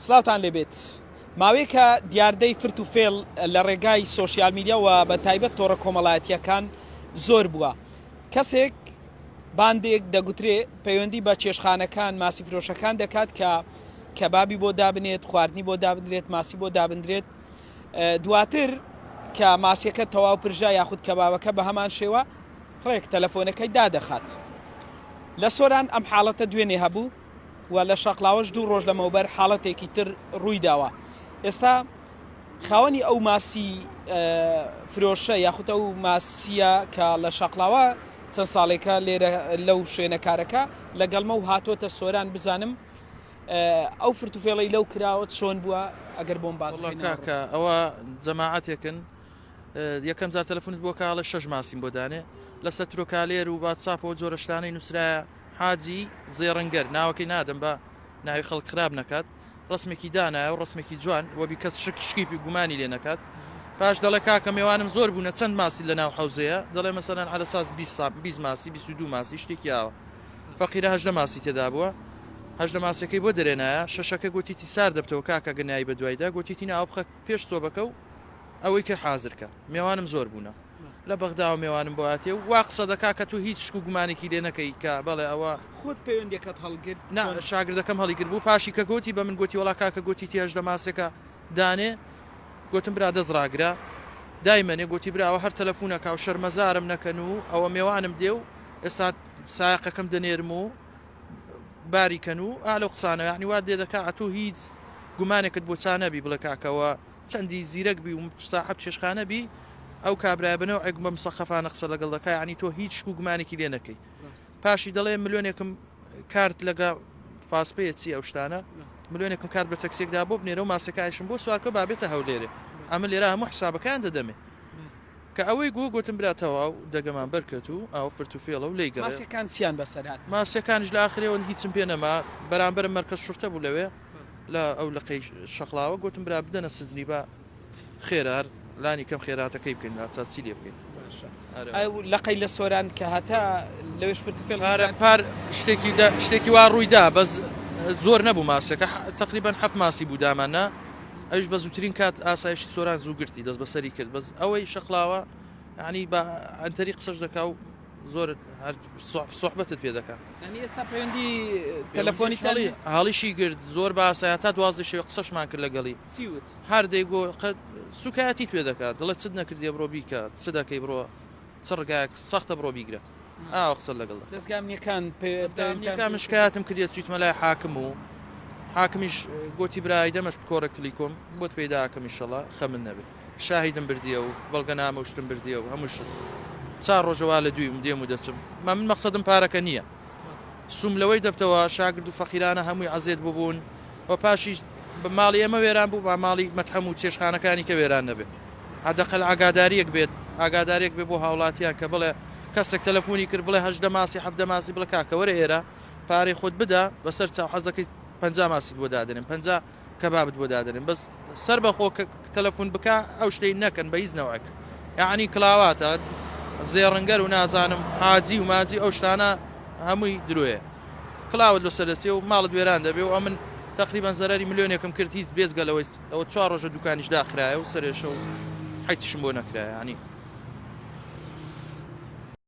سلااوان لێبێت ماوەیەکە دیاردەی فرت و فێڵ لە ڕێگای سۆشیال میدیا و بە تایبەت تۆڕە کۆمەڵایەتیەکان زۆر بووە. کەسێک باندێک دەگوترێ پەیوەندی بە چێشخانەکان ماسی فرۆشەکان دەکات کە کەبابی بۆ دابنێت، خواردنی بۆ دابدرێت، ماسی بۆ دابدرێت. دواتر کە ماسیەکە تەواو پرژا یاخود کەبابەکە بە هەمان شێوە ڕێک تەلەفۆنەکەی دادەخات. لە سۆران ئەم حاڵەتە دوێنێ هەبوو و لە شەقلاوەش 2 ڕۆژ لەمەوبەر حاڵەتێکی تر ڕووی داوە. ئێستا خاوەنی ئەو ماسی فرۆشە یاخود ئەو ماسیە کە لە شەقلاوە چەند ساڵێکە لێرە لەو شوێنەکارەکە لەگەڵمە و هاتۆتە سۆران بزانم ئەو فرتوفێڵی لەو کراوە چۆن بووە ئەگەر بۆم باز کاکە ئەوە جەماعەتێکن یەکەم جار تەلەفۆنت بۆ کاڵە 6 ماسیم بۆ دانێ لە سەترۆکالێر و واتساپەوە جۆرە شتانەی نووسرایە حاجی زێڕەنگەر ناوەکەی نادەم بە ناوی خەڵک خراپ نەکات ڕسمێکی دانایە و ڕسمێکی جوان وەبی کەس شکیپی گومانی لێ نەکات. پاش دەڵێ کاکە میێوانم زۆر بوونە چەند ماسی لە ناو حوزەیە دەڵێ مەسەرەن علەساس 20 ماسی 22 ماسی شتێکی یاوە فەقیرە 18 ماسی تێدا بووە 18 ماسەکەی بۆ دەرێنایە شەشەکە گوتیتی سار دەبتەوە کاکە گەنایی بە دوایدا گوتیتی ناو بخە پێش سۆبەکە و ئەوەی کە حازرکە میێوانم زۆر بوونە لە بەغدا و میێوانم بۆ هاتێ و وا قسە دەکا کە تو هیچ شک و گومانێکی لێ نەکەی کە بەڵێ ئەوە خۆت پەیوەندەکەت هەڵگرت شاگردەکەم هەڵیگر بوو پاشی کە گوتی بە من گوتی وڵا کاکە گوتیتی 18 ماسێکە دانێ گوتم برا دەزڕاگرا دایمەنێ گوتی براوە هەر تەلەفۆنەکە و شەرمەزارم نەکەن و ئەوە میێوانم دێ و ئێستا سایقەکەم دەنێرم و باریکەن و ئالۆ قسانە یعنی وا دێ دەکا ئەتۆ هیچ گومانێکت بۆ چانەبی بڵێ کاکەوە چەندی زیرەک بی و ساحب چێشخانە بی ئەو کابرای بنەوە ئەک بە مسەقەفانە قسە لەگەڵ دەکا ینی تۆ هیچ شک و گومانێکی لێ نەکەی. پاشی دەڵێ ملیۆنێکم کارت لەگە فاسپەیە چی ئەو شتانە ملیۆنێکم کارت بە تەکسێکدا بۆ بنێرە و ماسەکایشم بۆ سوارکە بابێتە هەولێرێ ئەمە لێرە هەموو حسابەکان دەدەمێ کە ئەوەی گوتم براتەوە و دەگەمان بەرکەت و ئەو فرتوفێڵە و لێگە ماسەکان چیان بەسەرات ماسەکانش لە ئاخرەوە هیچم پێ نەما بەرامبەر مەرکەز شورتە بوو لەوێ لە ئەو لەقەی شەقلاوە گوتم برا بدەنە سزنی بە خێرە هەر لانی کەم خێراتەکەی بکەین چاچی لێ بکەین لەقەی لە سۆران کە هاتە لەوێش فرتوفێڵ پار شتێکی وا ڕوویدا بەس زۆر نەبوو ماسەکە تقریبان 7 ماسی بوو دامانە ئەوش بە زووترین کات ئاسایشی سۆران زوو گرتی دەست بەسەری کرد بەس ئەوەی شەقلاوە ینی بە ئەنتەری قسەش دەکا و زۆر سوحبەتت پێ دەکات ئێستا پەیوەندی تەلەفۆنی هەڵیشی گرت زۆر بە ئاسایە تا 12 شێوە قسەشمان کرد لەگەڵی هەر دەیگۆ سوکایەتی پێ دەکات دڵێت چت نەکردی بڕۆ بیکە چ دەکەی بڕۆ چ ڕگایك سەختە بڕۆ بیگرە قسە لەگەڵ دەستگامیەکان مشکایاتم کردێت چیتمە لای حاکم و حاکمیش گوتی برای دەمەش کۆڕێکتلی کۆم بۆت پێداکەم ئینشەڵا خەمن نەبێت شاهیدم بردیە و بەڵگەنامە شتم بردیە و هەمووش چار ڕۆژەوا لە دویم دێم و دەچم من مەقسەدم پارەکە نییە سوم لەوەی دەبتەوە شاگرد و فەقیرانە هەمووی عەزێت ببوون و پاشیش بە ماڵی ئێمە وێران بوو بە ماڵی مەتحەم و چێشخانەکانی کە وێران نەبێت حدەقەل ئاگاداریەک بێت ئاگادارێک بێ بۆ هاوڵاتیان کە بڵێ کەسێک تەلەفۆنی کرد بڵێ 18 ماسی 7 ماسی بڵێ کاکە وەرە ئێرە پارەی خۆت بدە بەسەر چاو حەزەکەی 50 ماسی بۆ دادنێن 50 کەبابت بۆ دادنێن بەس سەر بەخۆ تەلەفۆن بکە ئەو شتەی نەکەن بە هیچ نەوەک یعنی کلااواتە زێڕەنگەر و نازانم حاجی و ماجی ئەو شتانە هەمووی درۆیە کلااوت لەسەر دەسێ و ماڵت وێران دەبێ و ئەمن تقریبان زەرری ملیۆنێکم کرد هیچ بێزگەلەوەی ئەوە 4 ڕۆژە دوکانیش داخرایە و سەرێشە و حیتیشم بۆ نەکرایە ینی